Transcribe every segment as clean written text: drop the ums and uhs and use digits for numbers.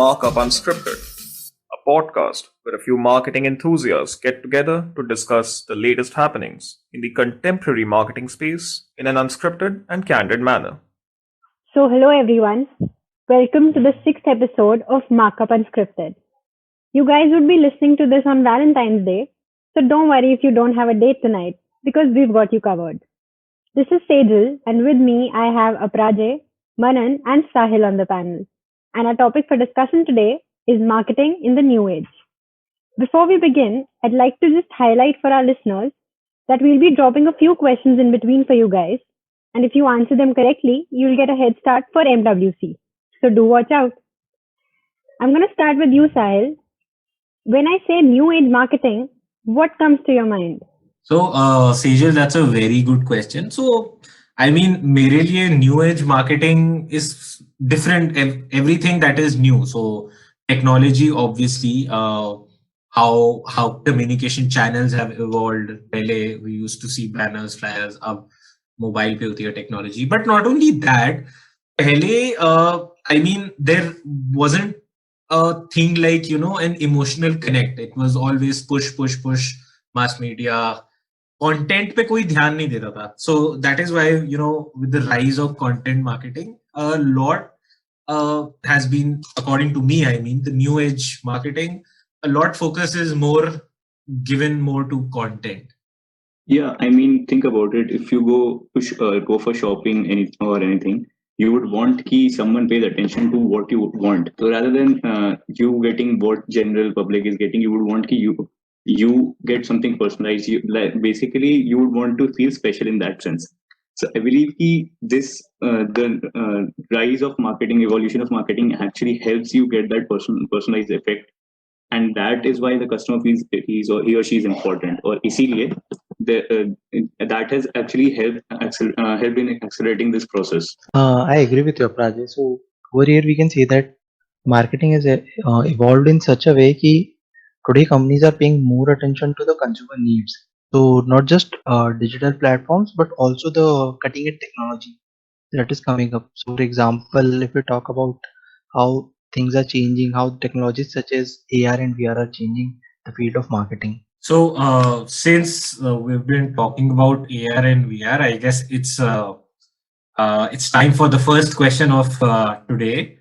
MarkUp Unscripted, a podcast where a few marketing enthusiasts get together to discuss the latest happenings in the contemporary marketing space in an unscripted and candid manner. So, hello everyone. Welcome to the sixth episode of MarkUp Unscripted. You guys would be listening to this on Valentine's Day, so don't worry if you don't have a date tonight, because we've got you covered. This is Sejal, and with me I have Aprajay, Manan, and Sahil on the panel. And our topic for discussion today is marketing in the new age. Before we begin, I'd like to just highlight for our listeners that we'll be dropping a few questions in between for you guys. And if you answer them correctly, you'll get a head start for MWC. So do watch out. I'm going to start with you, Sahil. When I say new age marketing, what comes to your mind? Sejal, that's a very good question. मेरे लिए new age marketing is different. Everything that is new. So, technology, obviously, how communication channels have evolved. पहले we used to see banners, flyers. अब mobile पे होती है technology. But not only that, पहले there wasn't a thing like an emotional connect. It was always push, mass media. Content पे कोई ध्यान नहीं देता था. So that is why with the rise of content marketing, a lot has been, according to me, the new age marketing, a lot focus is more given more to content. Yeah, think about it. If you go for shopping or anything, you would want someone pays attention to what you want. So rather than you getting what general public is getting, you would want you get something personalized. Basically, you would want to feel special in that sense. So I believe this the rise of marketing, evolution of marketing actually helps you get that personalized effect, and that is why the customer feels he or she is important. Or इसीलिए that has actually helped in accelerating this process. I agree with you, Prajay. So over here we can say that marketing has evolved in such a way that today companies are paying more attention to the consumer needs. So not just digital platforms, but also the cutting edge technology that is coming up. So for example, if we talk about how things are changing, how technologies such as AR and VR are changing the field of marketing. So since we've been talking about AR and VR, I guess it's time for the first question of today.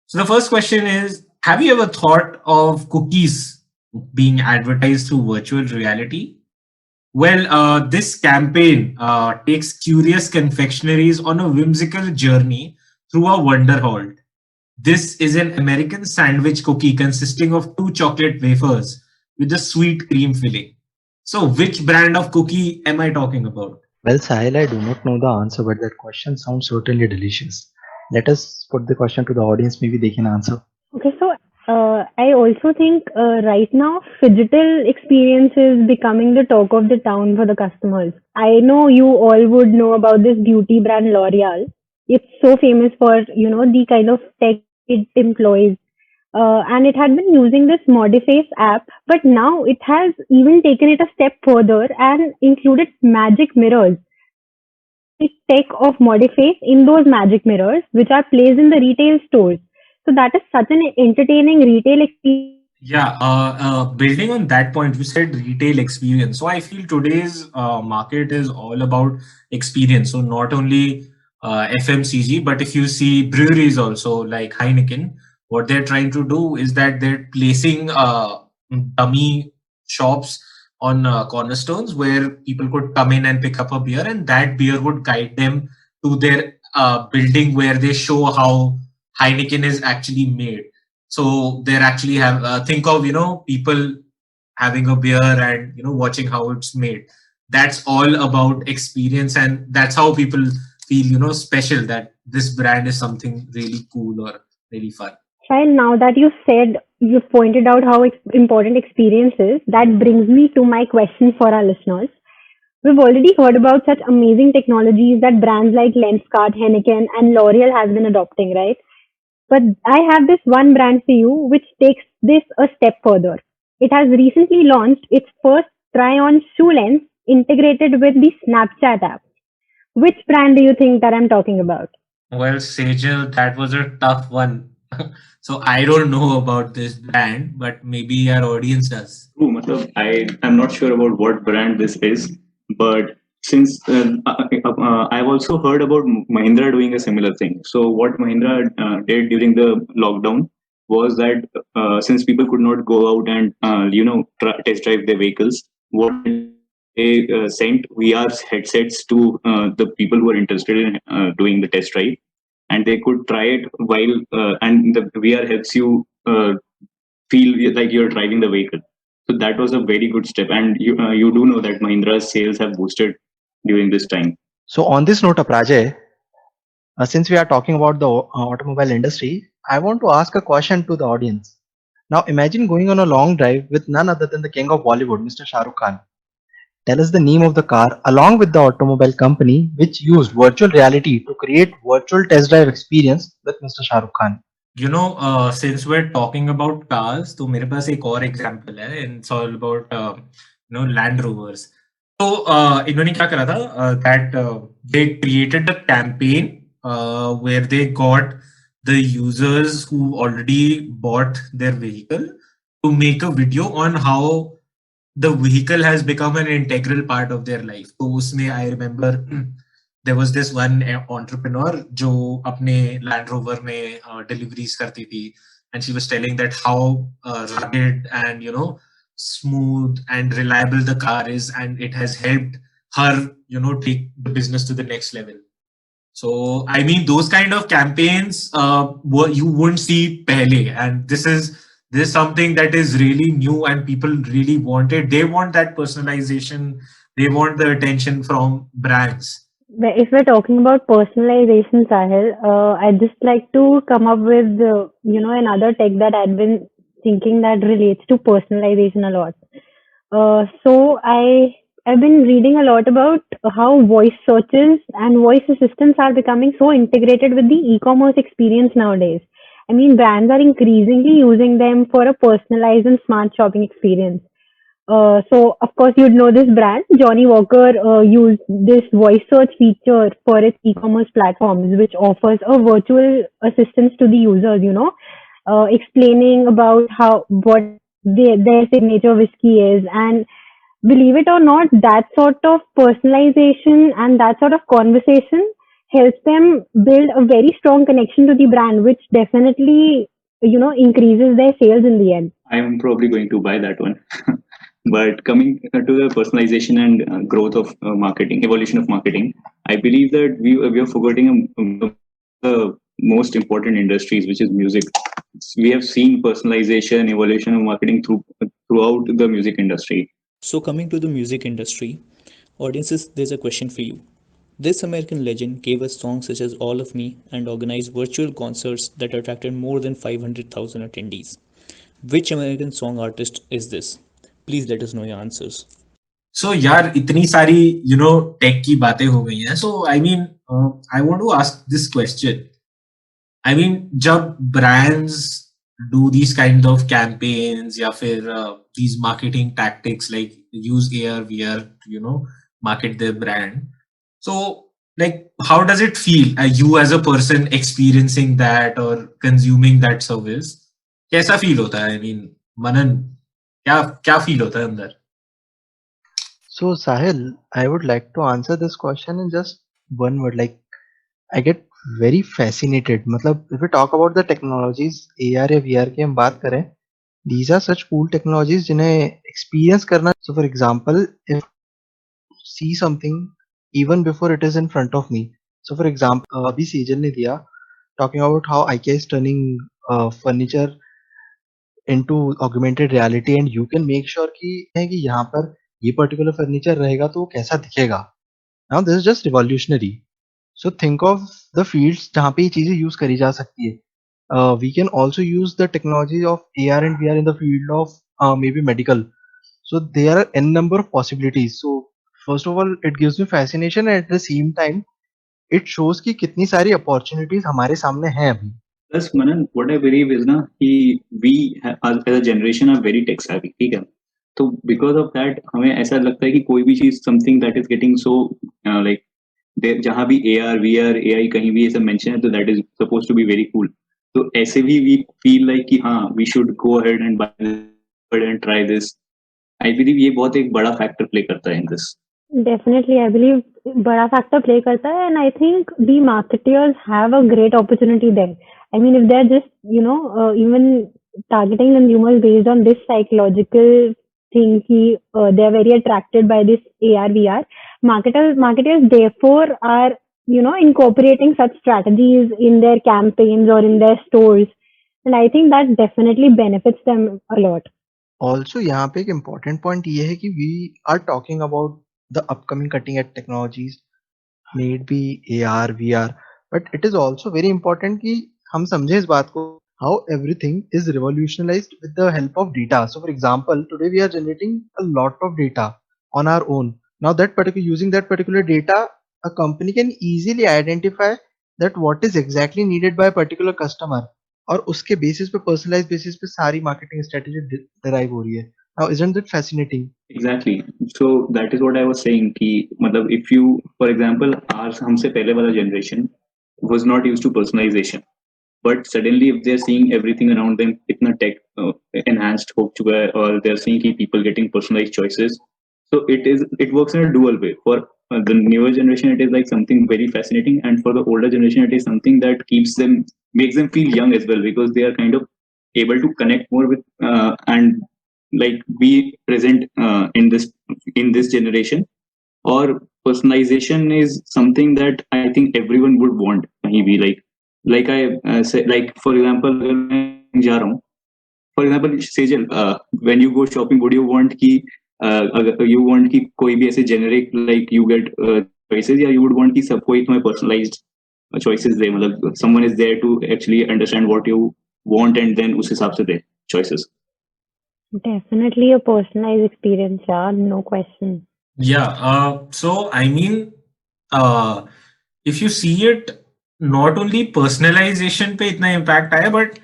So the first question is, have you ever thought of cookies being advertised through virtual reality? Well, this campaign takes curious confectionaries on a whimsical journey through a wonder hall. This is an American sandwich cookie consisting of 2 chocolate wafers with a sweet cream filling. So, which brand of cookie am I talking about? Well, Sahil, I do not know the answer, but that question sounds certainly delicious. Let us put the question to the audience. Maybe they can answer. Okay, so I also think right now phygital experience is becoming the talk of the town for the customers. I know you all would know about this beauty brand L'Oreal. It's so famous for the kind of tech it employs, and it had been using this Modiface app, but now it has even taken it a step further and included magic mirrors. The tech of Modiface in those magic mirrors, which are placed in the retail stores. So that is such an entertaining retail experience. Yeah, building on that point, you said retail experience. So I feel today's market is all about experience. So not only FMCG, but if you see breweries also like Heineken, what they're trying to do is that they're placing dummy shops on cornerstones where people could come in and pick up a beer, and that beer would guide them to their building where they show how Heineken is actually made. So they're actually think of people having a beer and watching how it's made. That's all about experience, and that's how people feel special, that this brand is something really cool or really fun. While now that you've pointed out how important experience is, that brings me to my question for our listeners. We've already heard about such amazing technologies that brands like Lenskart, Heineken, and L'Oreal has been adopting, right? But I have this one brand for you which takes this a step further. It has recently launched its first try-on shoe lens integrated with the Snapchat app. Which brand do you think that I'm talking about? Well, Sejal, that was a tough one. So I don't know about this brand, but maybe our audience does. True, I'm not sure about what brand this is, but since I've also heard about Mahindra doing a similar thing. So what Mahindra did during the lockdown was that since people could not go out and test drive their vehicles, what they sent VR headsets to the people who are interested in doing the test drive, and they could try it while and the VR helps you feel like you're driving the vehicle. So that was a very good step, and you do know that Mahindra's sales have boosted during this time. So on this note, Aprajay, since we are talking about the automobile industry, I want to ask a question to the audience. Now imagine going on a long drive with none other than the king of Bollywood, Mr. Shah Rukh Khan. Tell us the name of the car along with the automobile company which used virtual reality to create virtual test drive experience with Mr. Shah Rukh Khan. Since we're talking about cars, तो मेरे पास एक और example है. It's all about Land Rovers. So इन्होंने क्या करा था that they created a campaign where they got the users who already bought their vehicle to make a video on how the vehicle has become an integral part of their life. तो उसमें I remember there was this one entrepreneur जो अपने Land Rover में deliveries करती थी, and she was telling that how rugged and smooth and reliable the car is, and it has helped her take the business to the next level. So I mean those kind of campaigns you wouldn't see pehle, and this is something that is really new and people really want it. They want that personalization. They want the attention from brands. If we're talking about personalization, Sahil, I'd just like to come up with, another tech that I've been thinking that relates to personalization a lot. I've been reading a lot about how voice searches and voice assistants are becoming so integrated with the e-commerce experience nowadays. I mean, brands are increasingly using them for a personalized and smart shopping experience. So of course you'd know this brand. Johnny Walker used this voice search feature for its e-commerce platforms, which offers a virtual assistance to the users. Explaining about how what their signature whiskey is, and believe it or not, that sort of personalization and that sort of conversation helps them build a very strong connection to the brand, which definitely increases their sales in the end. I'm probably going to buy that one. But coming to the personalization and growth of marketing, evolution of marketing, I believe that we are forgetting the most important industries, which is music. We have seen personalization, evolution of marketing throughout the music industry. So, coming to the music industry, audiences, there's a question for you. This American legend gave us songs such as All of Me and organized virtual concerts that attracted more than 500,000 attendees. Which American song artist is this? Please let us know your answers. So यार इतनी सारी tech की बातें हो गई हैं. So I mean I want to ask this question. I mean जब brands do these kind of campaigns या फिर these marketing tactics like use AR VR to market their brand. So like how does it feel you as a person experiencing that or consuming that service? कैसा feel होता है? I mean मनन क्या feel होता है अंदर? So Sahil, I would like to answer this question in just one word. Like I get very fascinated. मतलब if we talk about the technologies, AR या VR की हम बात करें, these are such cool technologies जिन्हें experience करना. So for example, if see something even before it is in front of me. So for example, अभी सेजल ने दिया talking about how IKEA is turning furniture into augmented reality, and you can make sure कि यहाँ पर ये particular furniture रहेगा तो वो कैसा दिखेगा. Now this is just revolutionary. So think of the fields जहाँ पे ये चीजें use करी जा सकती है. We can also use the technology of AR and VR in the field of maybe medical. So there are n number of possibilities. So first of all, it gives me fascination, and at the same time, it shows कि कितनी सारी opportunities हमारे सामने हैं अभी. Plus, Manan, what I believe is ना कि as a generation are very tech savvy, ठीक है. तो because of that हमें ऐसा लगता है कि कोई भी चीज something that is getting so like जहाँ भी AR, VR, AI कहीं भी ये सब mention है तो that is supposed to be very cool. तो ऐसे भी we feel like कि हाँ we should go ahead and buy this, go ahead and try this. I believe ये बहुत एक बड़ा factor play करता है in this. Definitely, I believe बड़ा factor play करता है, and I think the marketers have a great opportunity there. I mean, if they're just, even targeting consumers based on this psychological thing, they're very attracted by this AR, VR. Marketers therefore are, incorporating such strategies in their campaigns or in their stores. And I think that definitely benefits them a lot. Also, यहाँ पे एक important point ये है कि we are talking about the upcoming cutting edge technologies, may it be AR, VR, but it is also very important कि हम समझे इस बात को how everything is revolutionized with the help of data. So, for example, today we are generating a lot of data on our own. Now, using that particular data, a company can easily identify that what is exactly needed by a particular customer. और उसके basis पे personalise basis पे सारी marketing strategy derive हो रही है. Now, isn't that fascinating? Exactly. So that is what I was saying कि मतलब if you, for example, our हमसे पहले वाला generation was not used to personalization, but suddenly if they're seeing everything around them इतना tech enhanced हो चुका है और they're seeing कि people getting personalized choices, so it works in a dual way. For the newer generation, it is like something very fascinating, and for the older generation, it is something that makes them feel young as well, because they are kind of able to connect more with and like be present in this generation. Or personalization is something that I think everyone would want. कहीं भी like I say, like for example अगर मैं जा रहा हूँ, for example Sejal, when you go shopping, would you want कि अगर you want कि कोई भी ऐसे generic like you get choices, या you would want कि सब कोई तुम्हें personalized choices दे, मतलब someone is there to actually understand what you want and then उस हिसाब से दे choices. Definitely a personalized experience, yeah, no question. Yeah. So I mean, if you see it, not only personalization पे इतना impact आया, but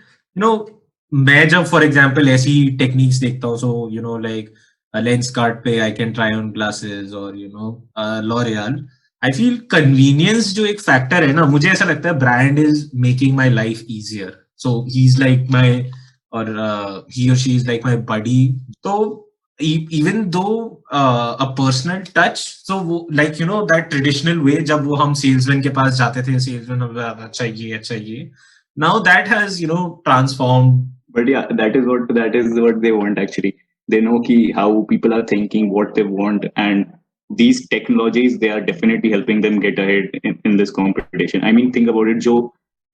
मैं जब for example ऐसी techniques देखता हूँ, so like Lenskart पे I can try on glasses, or L'Oreal, I feel convenience जो एक factor है ना, मुझे ऐसा लगता है brand is making my life easier. So he's like my, or he or she is like my buddy. So even though a personal touch, so like that traditional way जब वो हम salesman के पास जाते थे, salesman अच्छा ये, now that has transformed. But yeah, that is what they want actually. They know ki how people are thinking, what they want, and these technologies, they are definitely helping them get ahead in this competition. I mean, think about it.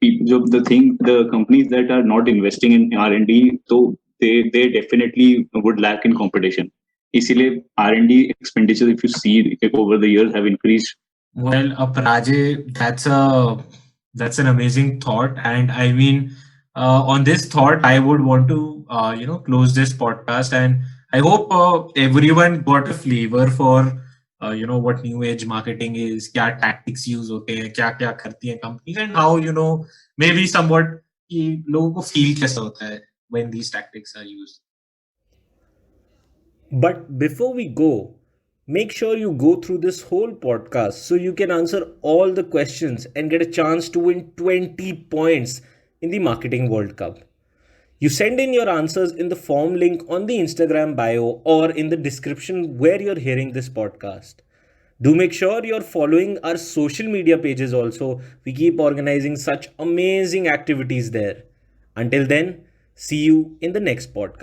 The companies that are not investing in R&D, so they definitely would lack in competition. इसीलिए R&D expenditure, if you see over the years, have increased. Well, Rajay, that's an amazing thought, and I mean, on this thought, I would want to close this podcast, and I hope everyone got a flavor for what new age marketing is, क्या tactics use होते हैं, क्या क्या करती हैं companies, and how maybe somewhat कि लोगों को feel कैसा होता है when these tactics are used. But before we go, make sure you go through this whole podcast so you can answer all the questions and get a chance to win 20 points in the Marketing World Cup. You send in your answers in the form link on the Instagram bio or in the description where you're hearing this podcast. Do make sure you're following our social media pages also. We keep organizing such amazing activities there. Until then, see you in the next podcast.